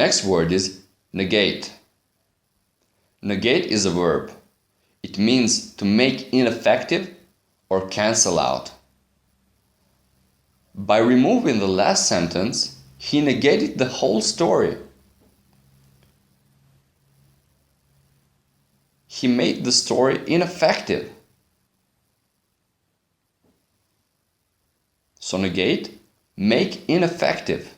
next word is negate. Negate is a verb. It means to make ineffective or cancel out. By removing the last sentence, he negated the whole story. He made the story ineffective. So negate, make ineffective.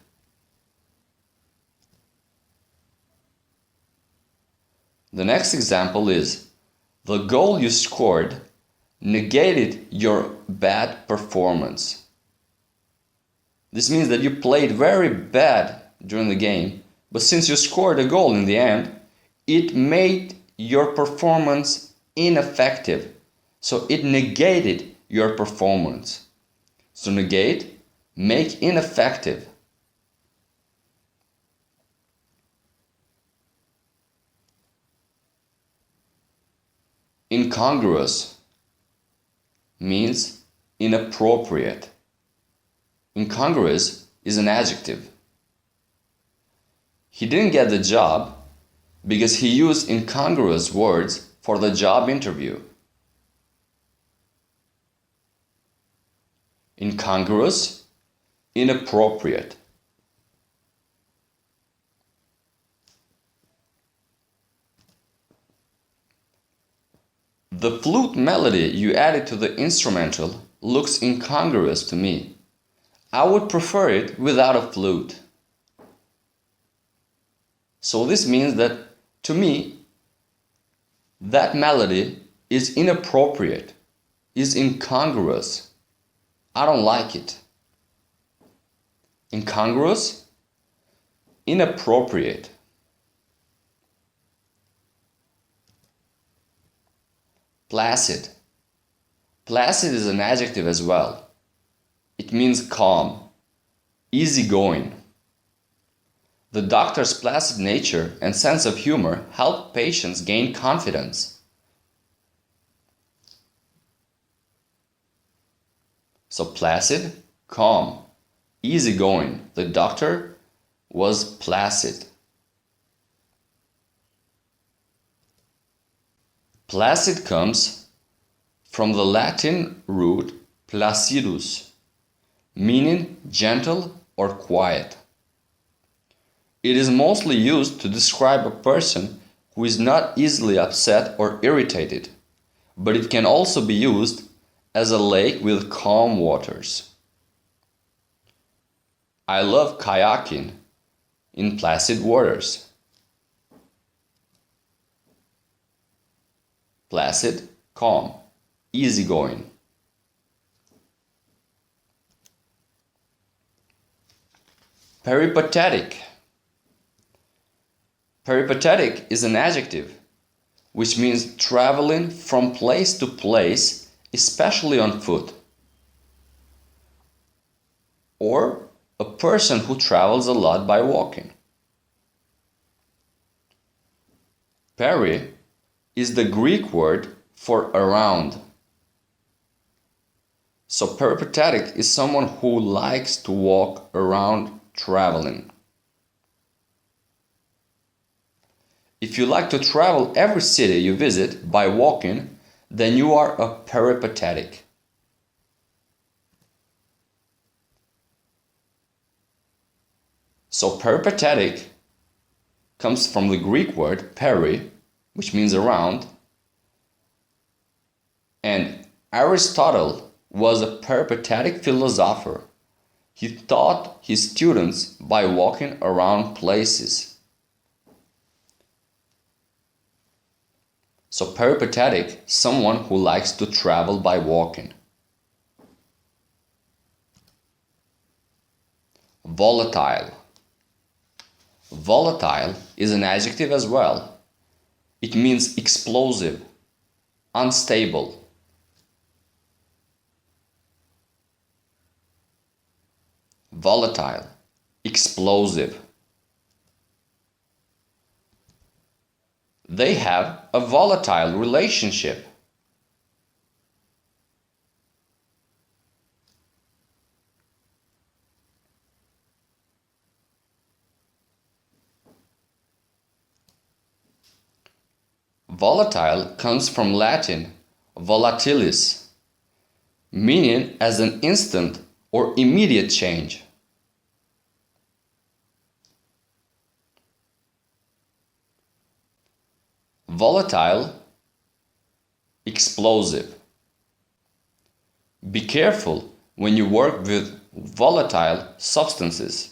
The next example is, the goal you scored negated your bad performance. This means that you played very bad during the game, but since you scored a goal in the end, it made your performance ineffective. So it negated your performance. So negate, make ineffective. Incongruous means inappropriate. Incongruous is an adjective. He didn't get the job because he used incongruous words for the job interview. Incongruous, inappropriate. The flute melody you added to the instrumental looks incongruous to me. I would prefer it without a flute. So this means that, to me, that melody is inappropriate, is incongruous. I don't like it. Incongruous, inappropriate. Placid. Placid is an adjective as well. It means calm, easygoing. The doctor's placid nature and sense of humor help patients gain confidence. So placid, calm, easygoing. The doctor was placid. Placid comes from the Latin root placidus, meaning gentle or quiet. It is mostly used to describe a person who is not easily upset or irritated, but it can also be used as a lake with calm waters. I love kayaking in placid waters. Placid, calm, easygoing. Peripatetic. Peripatetic is an adjective which means traveling from place to place, especially on foot, or a person who travels a lot by walking. Peri is the Greek word for around. So peripatetic is someone who likes to walk around traveling. If you like to travel every city you visit by walking, then you are a peripatetic. So peripatetic comes from the Greek word peri, which means around, and Aristotle was a peripatetic philosopher. He taught his students by walking around places. So peripatetic, someone who likes to travel by walking. Volatile. Volatile is an adjective as well. It means explosive, unstable. Volatile, explosive. They have a volatile relationship. Volatile comes from Latin volatilis, meaning as an instant or immediate change. Volatile, explosive. Be careful when you work with volatile substances.